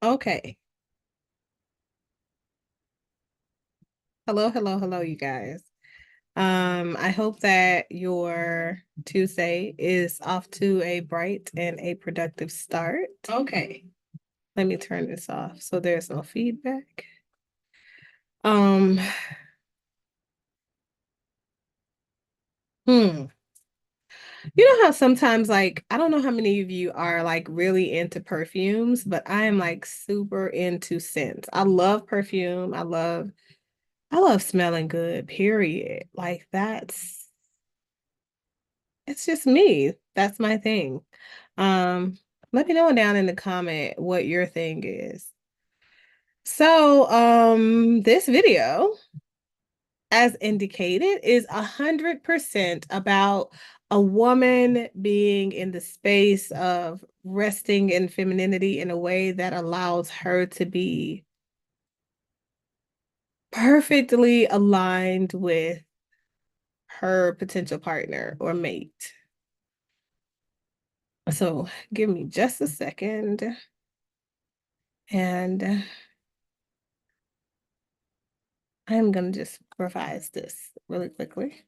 Okay. Hello, hello, hello, you guys. I hope that your Tuesday is off to a bright and a productive start. Okay. Let me turn this off so there's no feedback. Um, hmm. You know how sometimes like I don't know how many of you are like really into perfumes, but I am like super into scents. I love perfume. I love smelling good, period. Like it's just me. That's my thing. Um, Let me know down in the comment what your thing is. So, this video, as indicated, is 100% about a woman being in the space of resting in femininity in a way that allows her to be perfectly aligned with her potential partner or mate. So, give me just a second. And I'm going to just revise this really quickly.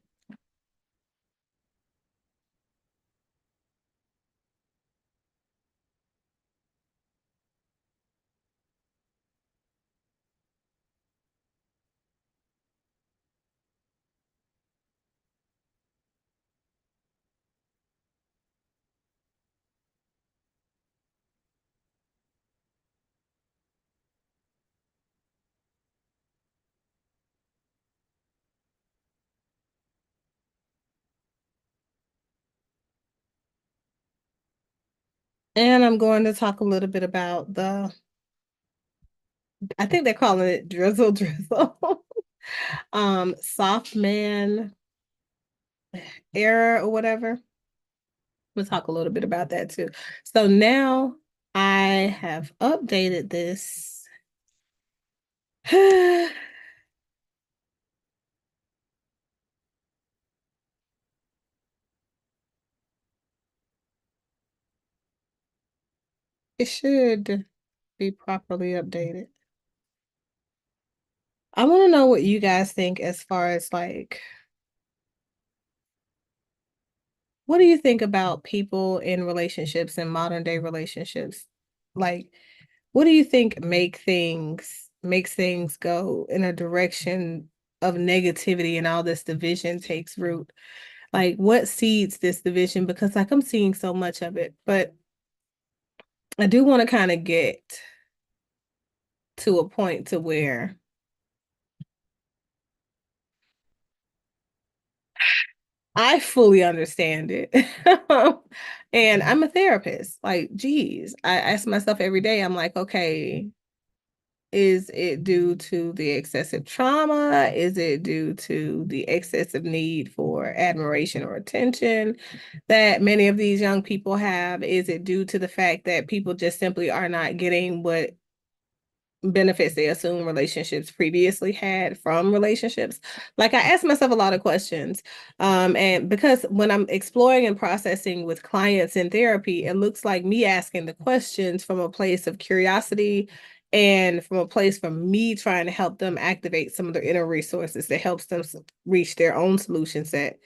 And I'm going to talk a little bit about I think they're calling it drizzle drizzle, soft man era or whatever. We'll talk a little bit about that too. So now I have updated this. It should be properly updated. I want to know what you guys think as far as like, what do you think about people in relationships and modern day relationships? Like, what do you think makes things go in a direction of negativity and all this division takes root? Like, what seeds this division? Because like I'm seeing so much of it, but I do want to kind of get to a point to where I fully understand it. And I'm a therapist. Like, geez, I ask myself every day, I'm like, okay, is it due to the excessive trauma? Is it due to the excessive need for admiration or attention that many of these young people have? Is it due to the fact that people just simply are not getting what benefits they assume relationships previously had from relationships? Like I ask myself a lot of questions. And because when I'm exploring and processing with clients in therapy, it looks like me asking the questions from a place of curiosity and from a place from me trying to help them activate some of their inner resources that helps them reach their own solutions that,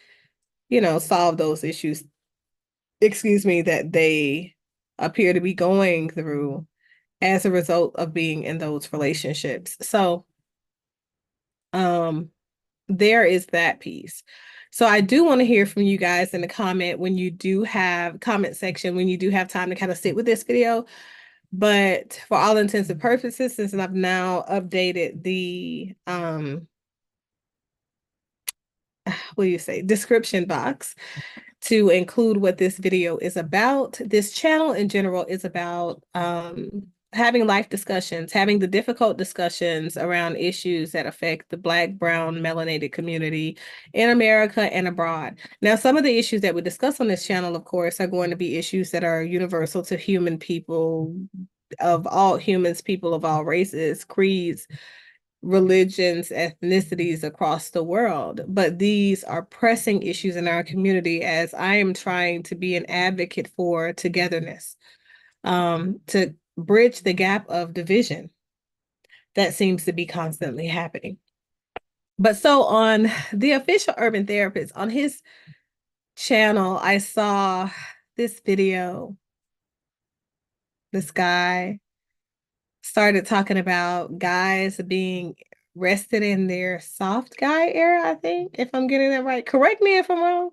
solve those issues, excuse me, that they appear to be going through as a result of being in those relationships. So, um, there is that piece. So I do want to hear from you guys in the comment section when you do have time to kind of sit with this video. But for all intents and purposes, since I've now updated the what do you say, description box to include what this video is about. This channel in general is about having life discussions, having the difficult discussions around issues that affect the Black, brown, melanated community in America and abroad. Now, some of the issues that we discuss on this channel, of course, are going to be issues that are universal to human people of all humans, people of all races, creeds, religions, ethnicities across the world. But these are pressing issues in our community as I am trying to be an advocate for togetherness, to bridge the gap of division that seems to be constantly happening. But so on the official urban therapist, on his channel, I saw this video. This guy started talking about guys being rested in their soft guy era, I think, if I'm getting that right. Correct me if I'm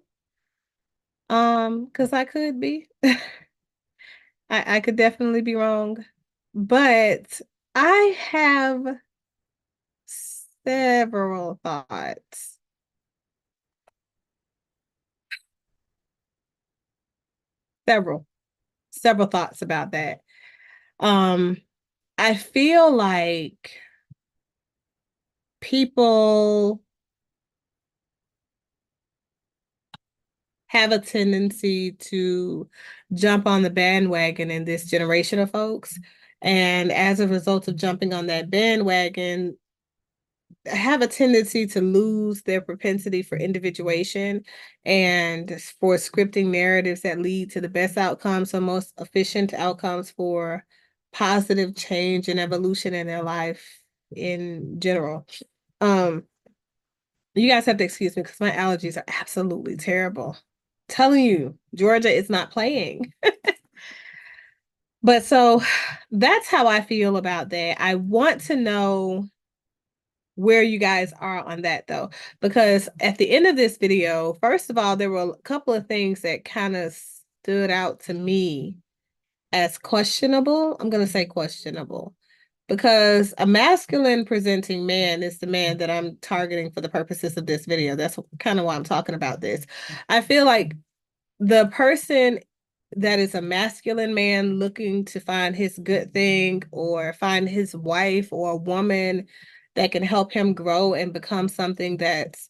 wrong. Because I could be. I could definitely be wrong. But I have several thoughts. Several, several thoughts about that. Um, I feel like people have a tendency to jump on the bandwagon in this generation of folks. And as a result of jumping on that bandwagon, have a tendency to lose their propensity for individuation and for scripting narratives that lead to the best outcomes, so most efficient outcomes for positive change and evolution in their life in general. Um, you guys have to excuse me because my allergies are absolutely terrible. Telling you, Georgia is not playing. But so that's how I feel about that. I want to know where you guys are on that though, because at the end of this video, first of all, there were a couple of things that kind of stood out to me as questionable. I'm going to say questionable because a masculine presenting man is the man that I'm targeting for the purposes of this video. That's kind of why I'm talking about this. I feel like the person that is a masculine man looking to find his good thing or find his wife or a woman that can help him grow and become something that's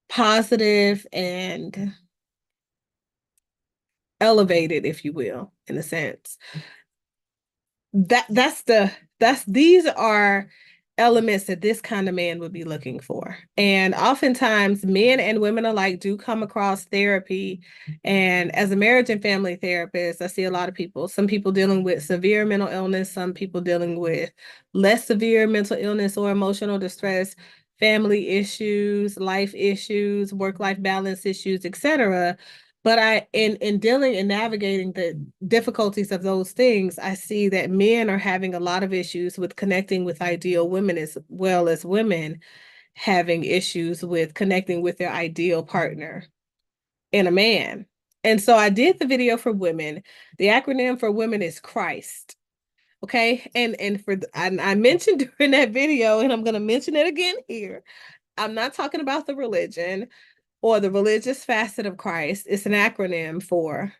positive and elevated, if you will, in a sense. That's these are elements that this kind of man would be looking for. And oftentimes men and women alike do come across therapy. And as a marriage and family therapist, I see a lot of people, some people dealing with severe mental illness, some people dealing with less severe mental illness or emotional distress, family issues, life issues, work-life balance issues, etc. But in dealing and navigating the difficulties of those things, I see that men are having a lot of issues with connecting with ideal women as well as women having issues with connecting with their ideal partner in a man. And so I did the video for women. The acronym for women is Christ. Okay. And I mentioned during that video, and I'm going to mention it again here. I'm not talking about the religion or the religious facet of Christ. It's an acronym for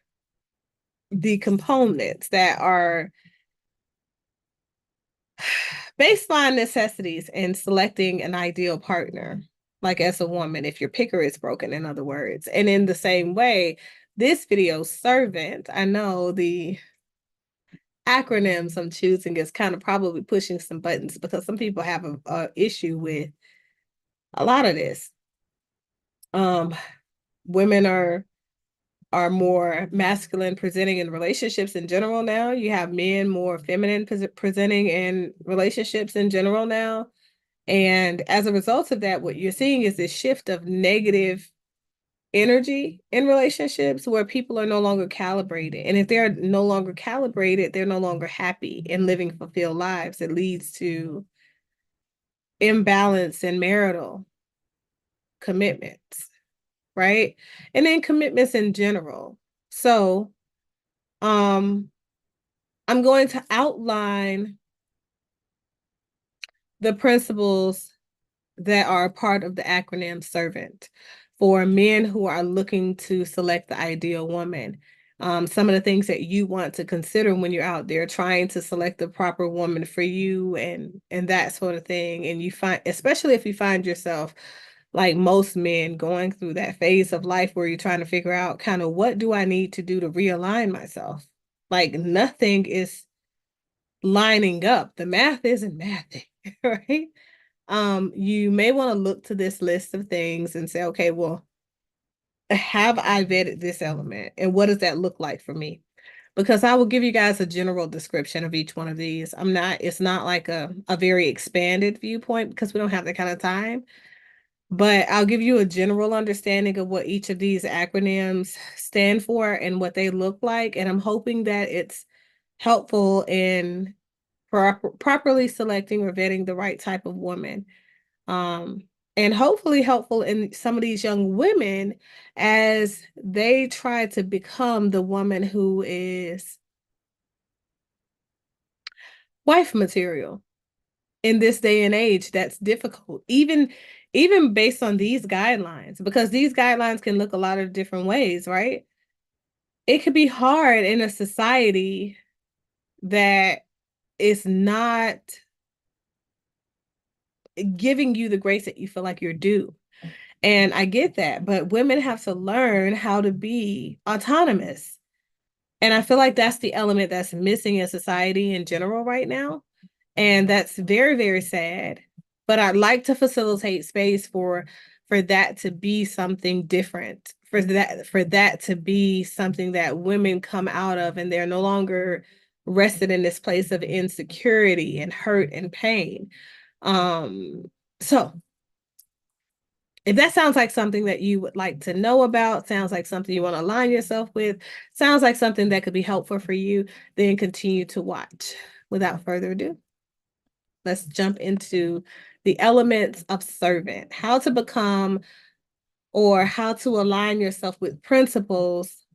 the components that are baseline necessities in selecting an ideal partner, like as a woman, if your picker is broken, in other words. And in the same way, this video, servant, I know the acronyms I'm choosing is kind of probably pushing some buttons because some people have a issue with a lot of this. Women are more masculine presenting in relationships in general now. You have men more feminine presenting in relationships in general now. And as a result of that, what you're seeing is this shift of negative energy in relationships where people are no longer calibrated. And if they're no longer calibrated, they're no longer happy and living fulfilled lives. It leads to imbalance in marital commitments, right? And then commitments in general. So, um, I'm going to outline the principles that are part of the acronym servant for men who are looking to select the ideal woman. Some of the things that you want to consider when you're out there trying to select the proper woman for you and that sort of thing. And you find, especially if you find yourself like most men going through that phase of life where you're trying to figure out kind of what do I need to do to realign myself? Like nothing is lining up. The math isn't mathing, right? You may want to look to this list of things and say, okay, well, have I vetted this element? And what does that look like for me? because I will give you guys a general description of each one of these. It's not like a very expanded viewpoint because we don't have that kind of time, but I'll give you a general understanding of what each of these acronyms stand for and what they look like. And I'm hoping that it's helpful in properly selecting or vetting the right type of woman. Um, and hopefully helpful in some of these young women as they try to become the woman who is wife material in this day and age. That's difficult, even based on these guidelines, because these guidelines can look a lot of different ways, right? It could be hard in a society that is not giving you the grace that you feel like you're due. And I get that, but women have to learn how to be autonomous. And I feel like that's the element that's missing in society in general right now. And that's very, very sad. But I'd like to facilitate space for that to be something different, for that to be something that women come out of and they're no longer rested in this place of insecurity and hurt and pain. So if that sounds like something that you would like to know about, sounds like something you want to align yourself with, sounds like something that could be helpful for you, then continue to watch. Without further ado, let's jump into the elements of servant, how to become or how to align yourself with principles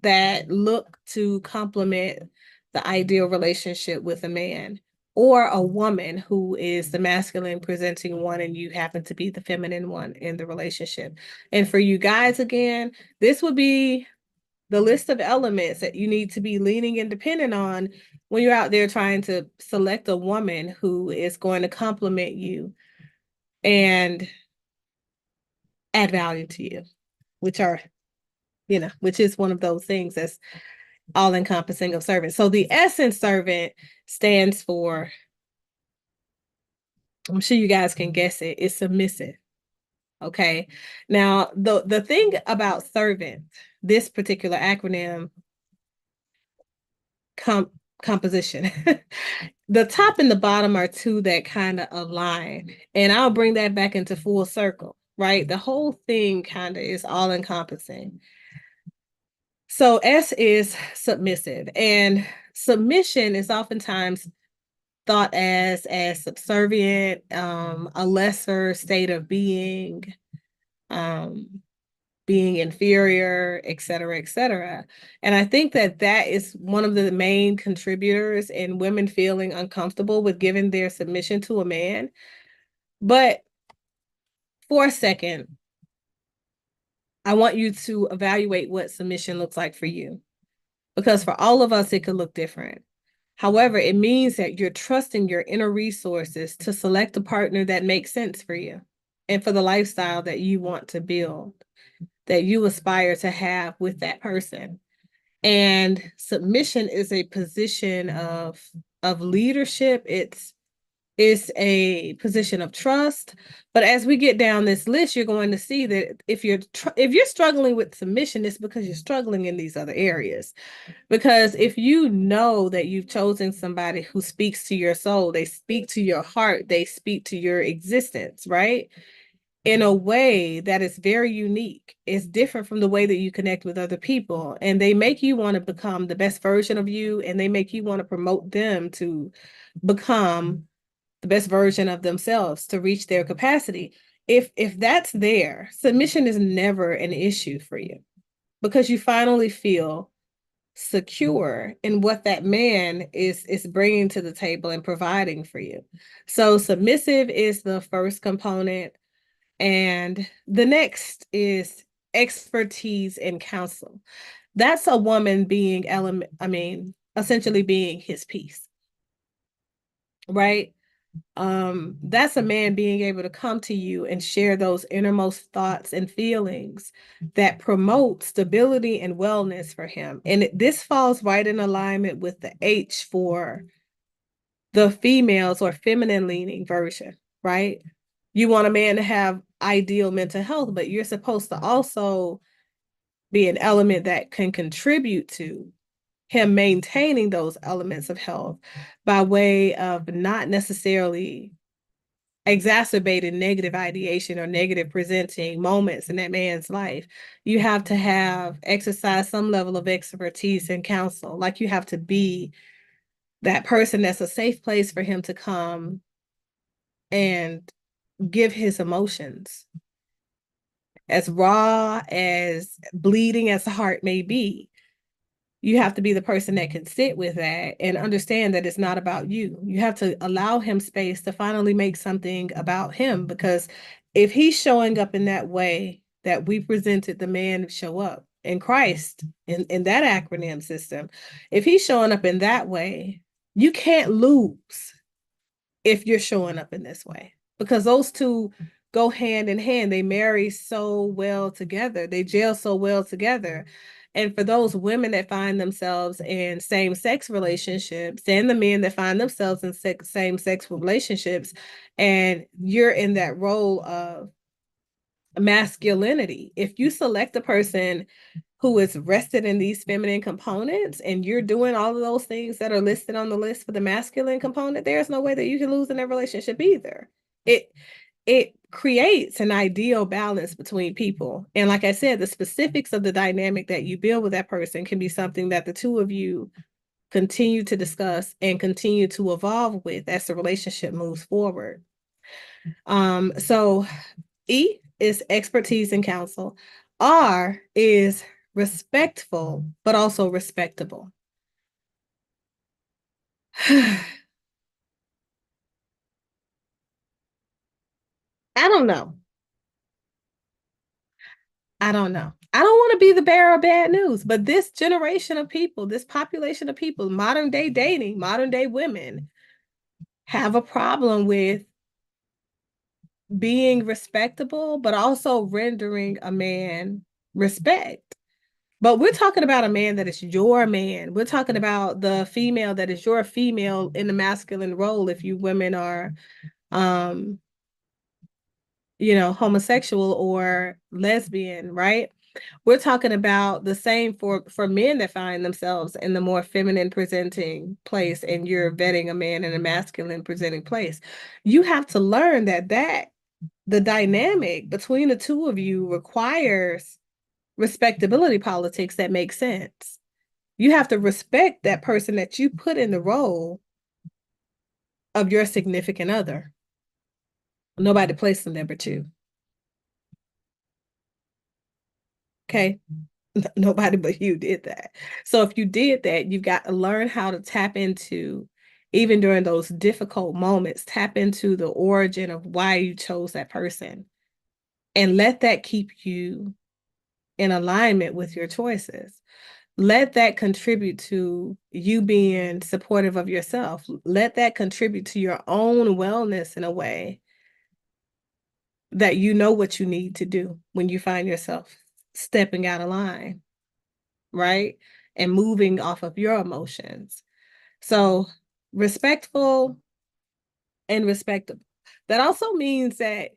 that look to complement the ideal relationship with a man or a woman who is the masculine presenting one and you happen to be the feminine one in the relationship. And for you guys, again, this would be the list of elements that you need to be leaning and dependent on when you're out there trying to select a woman who is going to complement you and add value to you, which are, which is one of those things that's all encompassing of servant. So the essence servant stands for, I'm sure you guys can guess it, it's submissive. Okay. Now, the thing about servant, this particular acronym composition, the top and the bottom are two that kind of align. And I'll bring that back into full circle, right? The whole thing kind of is all encompassing. So S is submissive, and submission is oftentimes thought as subservient, a lesser state of um, being inferior, et cetera, et cetera. And I think that that is one of the main contributors in women feeling uncomfortable with giving their submission to a man. But for a second, I want you to evaluate what submission looks like for you, because for all of us, it could look different. However, it means that you're trusting your inner resources to select a partner that makes sense for you and for the lifestyle that you want to build, that you aspire to have with that person. And submission is a position of leadership. It's a position of trust. But as we get down this list, you're going to see that if you're struggling with submission, it's because you're struggling in these other areas. Because if you know that you've chosen somebody who speaks to your soul, they speak to your heart, they speak to your existence, right? In a way that is very unique. It's different from the way that you connect with other people. And they make you want to become the best version of you, and they make you want to promote them to become the best version of themselves to reach their capacity. If that's there, submission is never an issue for you because you finally feel secure in what that man is bringing to the table and providing for you. So submissive is the first component, and the next is expertise in counsel. That's a woman being essentially being his piece, right? That's a man being able to come to you and share those innermost thoughts and feelings that promote stability and wellness for him. And this falls right in alignment with the H for the females or feminine leaning version, right? You want a man to have ideal mental health, but you're supposed to also be an element that can contribute to him maintaining those elements of health by way of not necessarily exacerbating negative ideation or negative presenting moments in that man's life. You have to have exercise some level of expertise and counsel. Like you have to be that person that's a safe place for him to come and give his emotions, as raw, as bleeding as the heart may be. You have to be the person that can sit with that and understand that it's not about you. You have to allow him space to finally make something about him, because if he's showing up in that way that we presented the man to show up in Christ, in that acronym system, if he's showing up in that way, you can't lose if you're showing up in this way, because those two go hand in hand. They marry so well together, they gel so well together. And for those women that find themselves in same-sex relationships, and the men that find themselves in same-sex relationships, and you're in that role of masculinity, if you select a person who is rested in these feminine components and you're doing all of those things that are listed on the list for the masculine component, there's no way that you can lose in that relationship either. It creates an ideal balance between people. And like I said, the specifics of the dynamic that you build with that person can be something that the two of you continue to discuss and continue to evolve with as the relationship moves forward. So E is expertise and counsel. R is respectful, but also respectable. I don't know. I don't know. I don't want to be the bearer of bad news, but this generation of people, this population of people, modern day dating, modern day women have a problem with being respectable, but also rendering a man respect. But we're talking about a man that is your man. We're talking about the female that is your female in the masculine role if you women are um homosexual or lesbian, right? We're talking about the same for men that find themselves in the more feminine presenting place, and you're vetting a man in a masculine presenting place. You have to learn that the dynamic between the two of you requires respectability politics that make sense. You have to respect that person that you put in the role of your significant other. Nobody placed them there but you. Okay. Nobody but you did that. So if you did that, you've got to learn how to tap into, even during those difficult moments, tap into the origin of why you chose that person and let that keep you in alignment with your choices. Let that contribute to you being supportive of yourself. Let that contribute to your own wellness in a way that you know what you need to do when you find yourself stepping out of line, right? And moving off of your emotions. So respectful and respectable. That also means that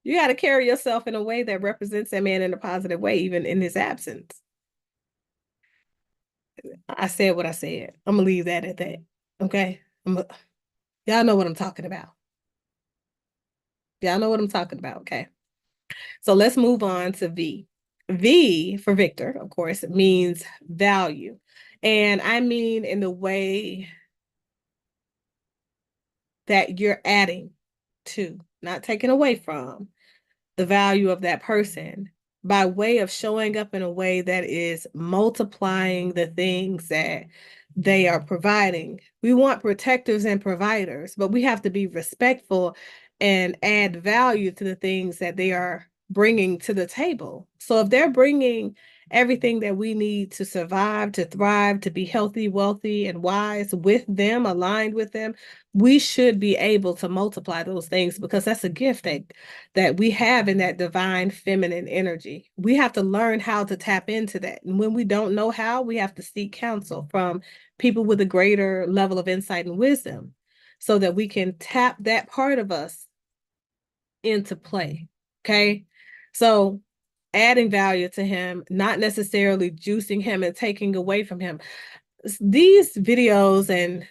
you got to carry yourself in a way that represents that man in a positive way, even in his absence. I said what I said. I'm gonna leave that at that. Okay. Y'all know what I'm talking about. Y'all know what I'm talking about. Okay. So let's move on to V. V for Victor, of course, means value. And I mean in the way that you're adding to, not taking away from the value of that person by way of showing up in a way that is multiplying the things that they are providing. We want protectors and providers, but we have to be respectful and add value to the things that they are bringing to the table. So if they're bringing everything that we need to survive, to thrive, to be healthy, wealthy, and wise with them, aligned with them, we should be able to multiply those things, because that's a gift that we have in that divine feminine energy. We have to learn how to tap into that. And when we don't know how, we have to seek counsel from people with a greater level of insight and wisdom so that we can tap that part of us into play. Okay. So adding value to him, not necessarily juicing him and taking away from him. These videos and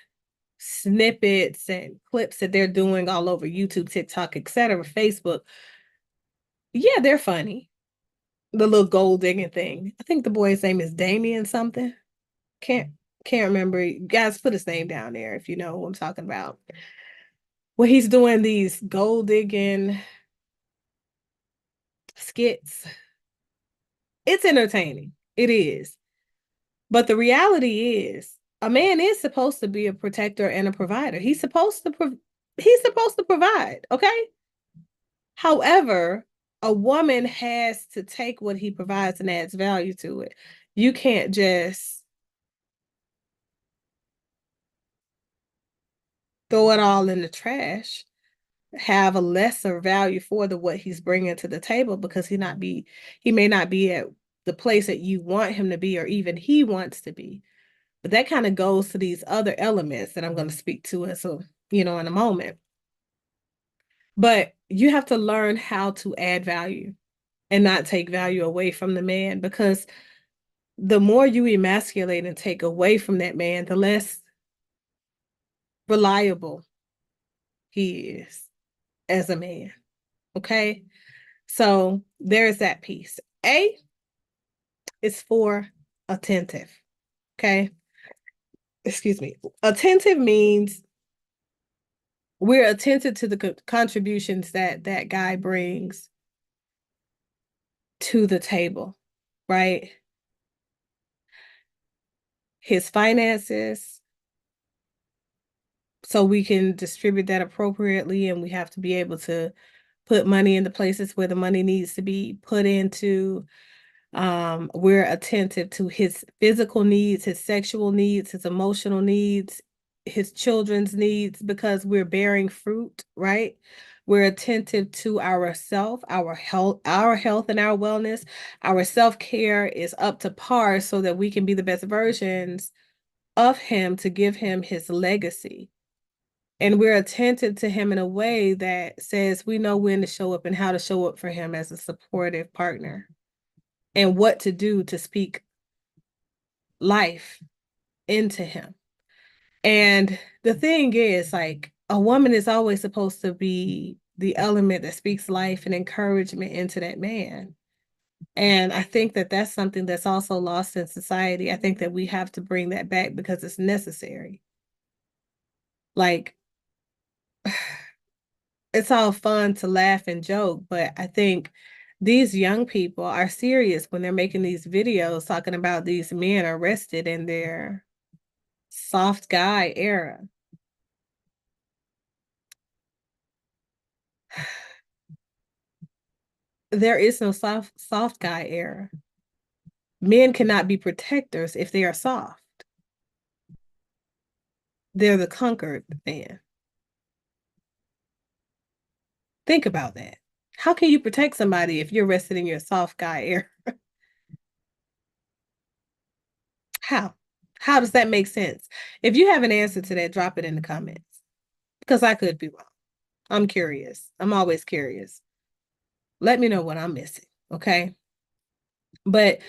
snippets and clips that they're doing all over YouTube, TikTok, etc., Facebook, yeah, they're funny. The little gold digging thing. I think the boy's name is Damien something. Can't can't remember. You guys, put his name down there if you know who I'm talking about. Well, he's doing these gold digging skits. It's entertaining. It is. But the reality is, a man is supposed to be a protector and a provider. He's supposed to provide, okay? However, a woman has to take what he provides and adds value to it. You can't just throw it all in the trash, have a lesser value for the what he's bringing to the table because he may not be at the place that you want him to be or even he wants to be. But that kind of goes to these other elements that I'm going to speak to in a moment. But you have to learn how to add value and not take value away from the man, because the more you emasculate and take away from that man, the less reliable he is as a man. Okay. So there's that piece. A is for attentive. Okay. Excuse me. Attentive means we're attentive to the contributions that that guy brings to the table, right? His finances, so we can distribute that appropriately, and we have to be able to put money in the places where the money needs to be put into. We're attentive to his physical needs, his sexual needs, his emotional needs, his children's needs, because we're bearing fruit, right? We're attentive to ourself, our health and our wellness. Our self-care is up to par so that we can be the best versions of him to give him his legacy. And we're attentive to him in a way that says we know when to show up and how to show up for him as a supportive partner, and what to do to speak life into him. And the thing is, like, a woman is always supposed to be the element that speaks life and encouragement into that man. And I think that that's something that's also lost in society. I think that we have to bring that back because it's necessary. Like, it's all fun to laugh and joke, but I think these young people are serious when they're making these videos talking about these men arrested in their soft guy era. There is no soft guy era. Men cannot be protectors if they are soft. They're the conquered man. Think about that. How can you protect somebody if you're rested in your soft guy era? How? How does that make sense? If you have an answer to that, drop it in the comments, because I could be wrong. I'm curious. I'm always curious. Let me know what I'm missing, okay? But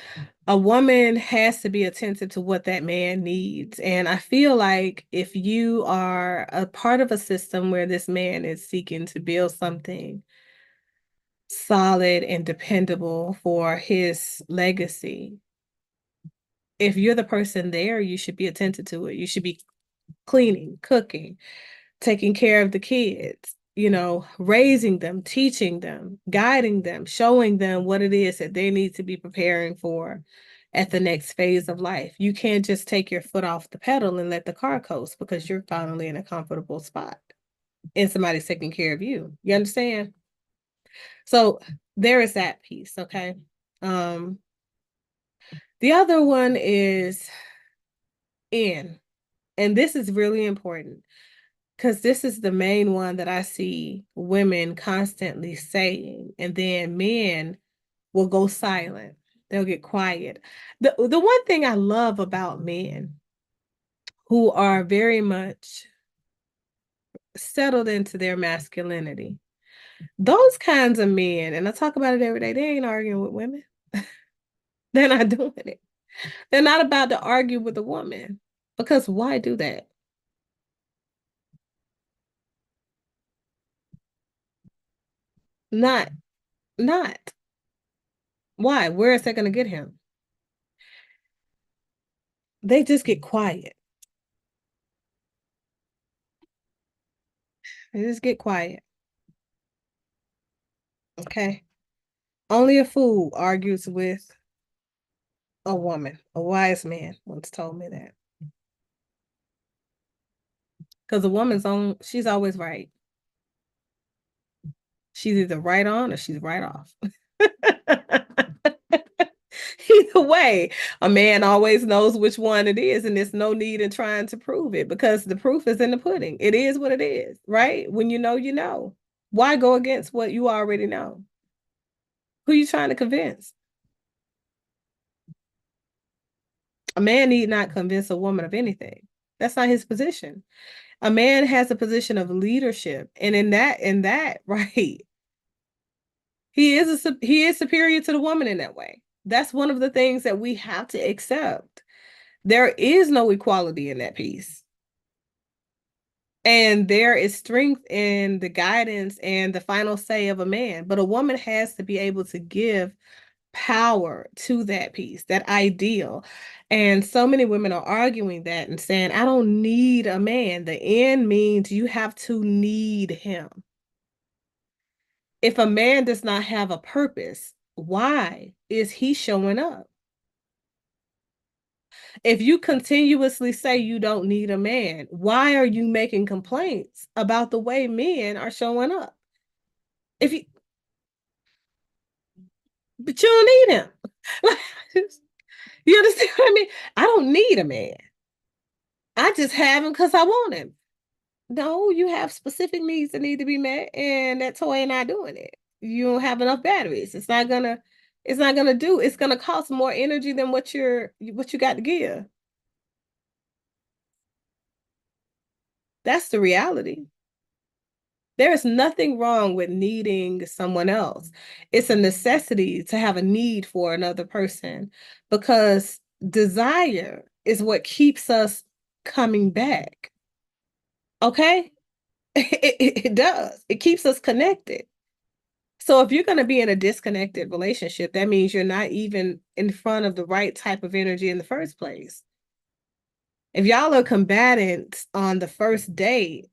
a woman has to be attentive to what that man needs. And I feel like if you are a part of a system where this man is seeking to build something solid and dependable for his legacy, if you're the person there, you should be attentive to it. You should be cleaning, cooking, taking care of the kids, raising them, teaching them, guiding them, showing them what it is that they need to be preparing for at the next phase of life. You can't just take your foot off the pedal and let the car coast because you're finally in a comfortable spot and somebody's taking care of you. You understand? So there is that piece, okay? The other one is in, and this is really important, because this is the main one that I see women constantly saying, and then men will go silent. They'll get quiet. The one thing I love about men who are very much settled into their masculinity Those kinds of men, and I talk about it every day, they ain't arguing with women. They're not doing it. They're not about to argue with a woman because why do that? Not, not. Why? Where is that going to get him? They just get quiet. They just get quiet. Okay. Only a fool argues with a woman. A wise man once told me that. Because a woman's on, she's always right. She's either right on or she's right off. Either way, a man always knows which one it is, and there's no need in trying to prove it because the proof is in the pudding. It is what it is, right? When you know, you know. Why go against what you already know? Who are you trying to convince? A man need not convince a woman of anything. That's not his position. A man has a position of leadership, and in that, right, he is superior to the woman in that way. That's one of the things that we have to accept. There is no equality in that piece. And there is strength in the guidance and the final say of a man, but a woman has to be able to give power to that piece, that ideal. And so many women are arguing that and saying, I don't need a man. The end means you have to need him. If a man does not have a purpose, why is he showing up? If you continuously say you don't need a man, why are you making complaints about the way men are showing up? If you, but you don't need him. You understand what I mean? I don't need a man. I just have him because I want him. No, you have specific needs that need to be met, and that toy not doing it. You don't have enough batteries. It's not gonna do. It's gonna cost more energy than what you got to give. That's the reality. There is nothing wrong with needing someone else. It's a necessity to have a need for another person because desire is what keeps us coming back. Okay? It does. It keeps us connected. So if you're going to be in a disconnected relationship, that means you're not even in front of the right type of energy in the first place. If y'all are combatants on the first date,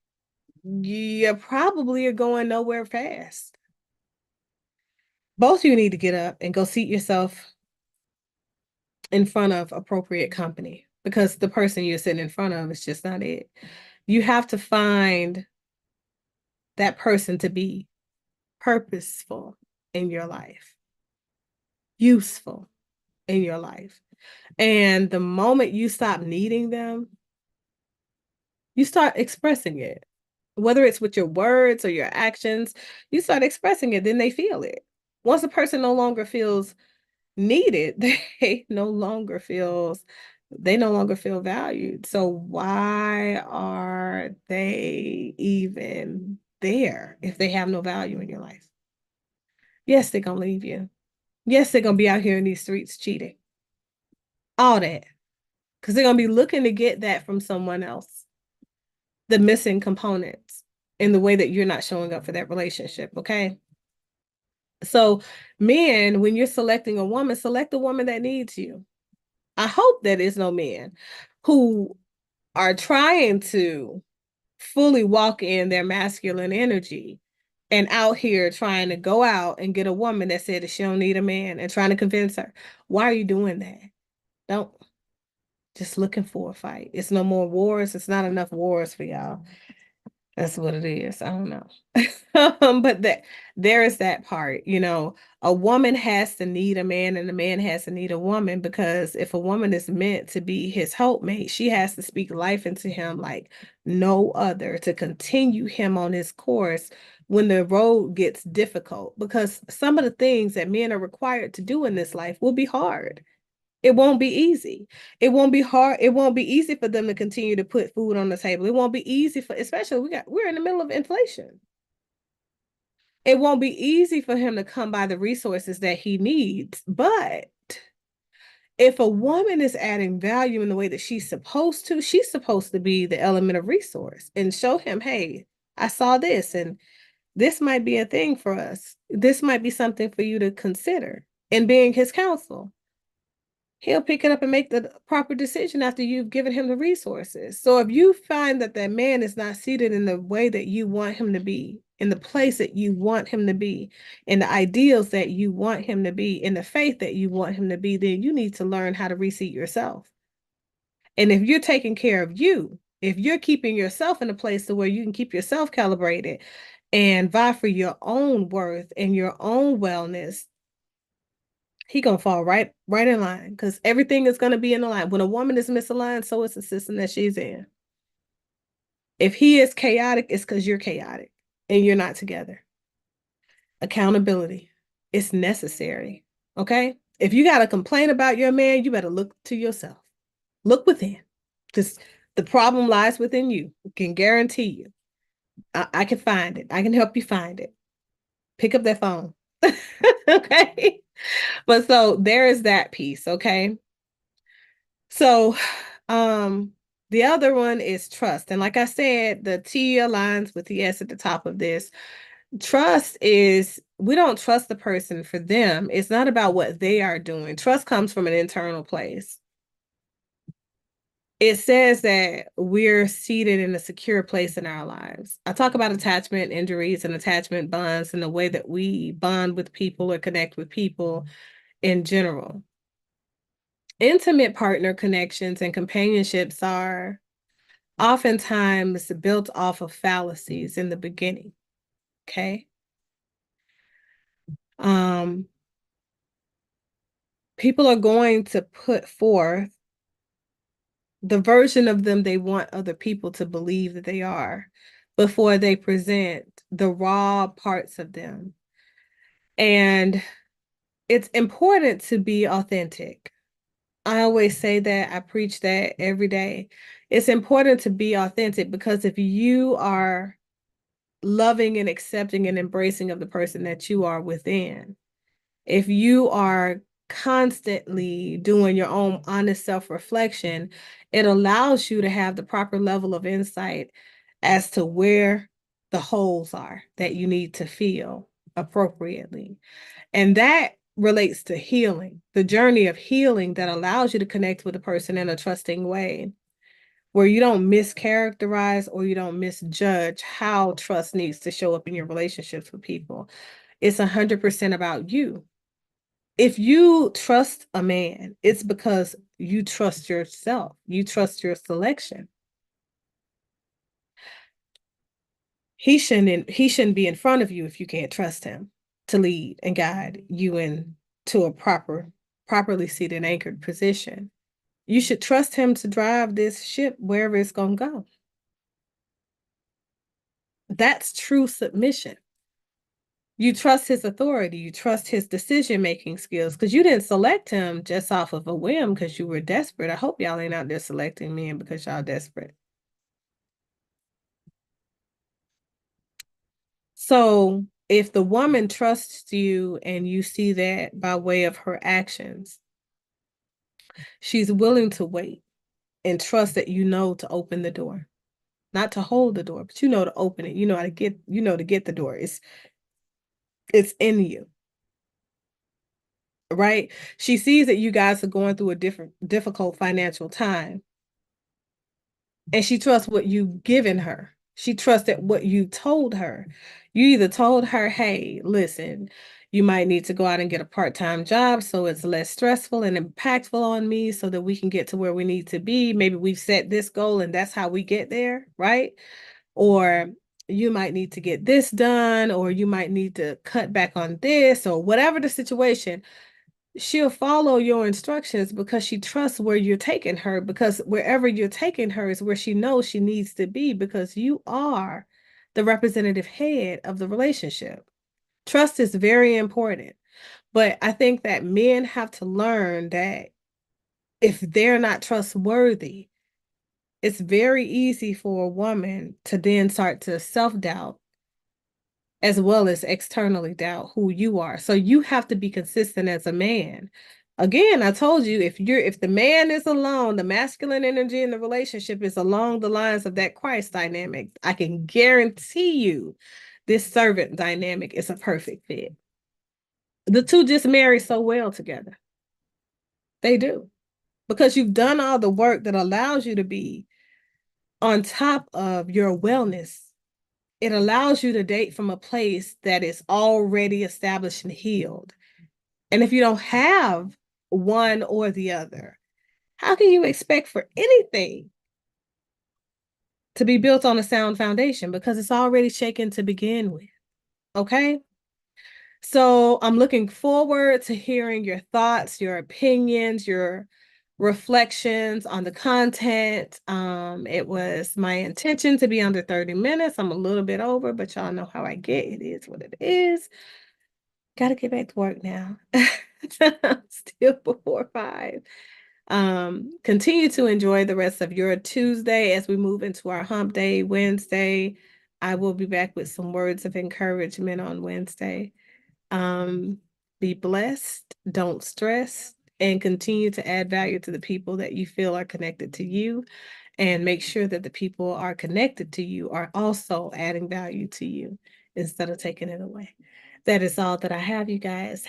you probably are going nowhere fast. Both of you need to get up and go seat yourself in front of appropriate company because the person you're sitting in front of is just not it. You have to find that person to be purposeful in your life, useful in your life. And the moment you stop needing them, you start expressing it. Whether it's with your words or your actions, you start expressing it, then they feel it. Once a person no longer feels needed, they no longer feel valued. So why are they even there if they have no value in your life? Yes, they're gonna leave you. Yes, they're gonna be out here in these streets cheating. All that. Because they're gonna be looking to get that from someone else. The missing components in the way that you're not showing up for that relationship. Okay. So men, when you're selecting a woman, select a woman that needs you. I hope that is no men who are trying to fully walk in their masculine energy and out here trying to go out and get a woman that said that she don't need a man and trying to convince her. Why are you doing that? Don't just looking for a fight. It's no more wars. It's not enough wars for y'all. That's what it is. I don't know. But that there is that part, a woman has to need a man and a man has to need a woman because if a woman is meant to be his helpmate, she has to speak life into him like no other to continue him on his course when the road gets difficult. Because some of the things that men are required to do in this life will be hard. It won't be easy. It won't be hard. It won't be easy for them to continue to put food on the table. It won't be easy especially we're in the middle of inflation. It won't be easy for him to come by the resources that he needs. But if a woman is adding value in the way that she's supposed to be the element of resource and show him, hey, I saw this and this might be a thing for us. This might be something for you to consider. And being his counsel, he'll pick it up and make the proper decision after you've given him the resources. So if you find that that man is not seated in the way that you want him to be, in the place that you want him to be, in the ideals that you want him to be, in the faith that you want him to be, then you need to learn how to reseat yourself. And if you're taking care of you, if you're keeping yourself in a place to where you can keep yourself calibrated and vie for your own worth and your own wellness, he gonna fall right in line because everything is gonna be in the line. When a woman is misaligned, so is the system that she's in. If he is chaotic, it's because you're chaotic and you're not together. Accountability, it's necessary. Okay. If you got to complain about your man, you better look to yourself. Look within. Because the problem lies within you. I can guarantee you. I can find it. I can help you find it. Pick up that phone. Okay. But so there is that piece. Okay. So the other one is trust. And like I said, the T aligns with the S at the top of this. Trust is we don't trust the person for them. It's not about what they are doing. Trust comes from an internal place. It says that we're seated in a secure place in our lives. I talk about attachment injuries and attachment bonds and the way that we bond with people or connect with people in general. Intimate partner connections and companionships are oftentimes built off of fallacies in the beginning. Okay. Um, People are going to put forth the version of them they want other people to believe that they are before they present the raw parts of them. And it's important to be authentic. I always say that, I preach that every day. It's important to be authentic because if you are loving and accepting and embracing of the person that you are within, if you are constantly doing your own honest self-reflection, it allows you to have the proper level of insight as to where the holes are that you need to fill appropriately. And that relates to healing, the journey of healing that allows you to connect with a person in a trusting way, where you don't mischaracterize or you don't misjudge how trust needs to show up in your relationships with people. It's 100% about you. If you trust a man, it's because you trust yourself. You trust your selection. He shouldn't be in front of you if you can't trust him to lead and guide you into a properly seated anchored position. You should trust him to drive this ship wherever it's going to go. That's true submission. You trust his authority, you trust his decision-making skills, because you didn't select him just off of a whim because you were desperate. I hope y'all ain't out there selecting men because y'all desperate. So if the woman trusts you and you see that by way of her actions, she's willing to wait and trust that you know to open the door. Not to hold the door, but you know to open it. You know how to get, you know to get the door. It's in you. Right? She sees that you guys are going through a difficult financial time. And she trusts what you've given her. She trusted what you told her. You either told her, hey, listen, you might need to go out and get a part-time job so it's less stressful and impactful on me so that we can get to where we need to be. Maybe we've set this goal and that's how we get there, right? Or you might need to get this done, or you might need to cut back on this, or whatever the situation. She'll follow your instructions because she trusts where you're taking her, because wherever you're taking her is where she knows she needs to be, because you are the representative head of the relationship. Trust is very important. But I think that men have to learn that if they're not trustworthy, it's very easy for a woman to then start to self-doubt as well as externally doubt who you are. So you have to be consistent as a man. Again, I told you, if the man is alone, the masculine energy in the relationship is along the lines of that Christ dynamic, I can guarantee you this servant dynamic is a perfect fit. The two just marry so well together. They do. Because you've done all the work that allows you to be on top of your wellness. It allows you to date from a place that is already established and healed. And if you don't have one or the other, how can you expect for anything to be built on a sound foundation? Because it's already shaken to begin with. Okay. So I'm looking forward to hearing your thoughts, your opinions, your reflections on the content. It was my intention to be under 30 minutes. I'm a little bit over, but y'all know how I get. It is what it is. Got to get back to work now. Still before 5. Continue to enjoy the rest of your Tuesday as we move into our hump day Wednesday. I will be back with some words of encouragement on Wednesday. Um, be blessed, don't stress, and continue to add value to the people that you feel are connected to you. And make sure that the people are connected to you are also adding value to you instead of taking it away. That is all that I have, you guys.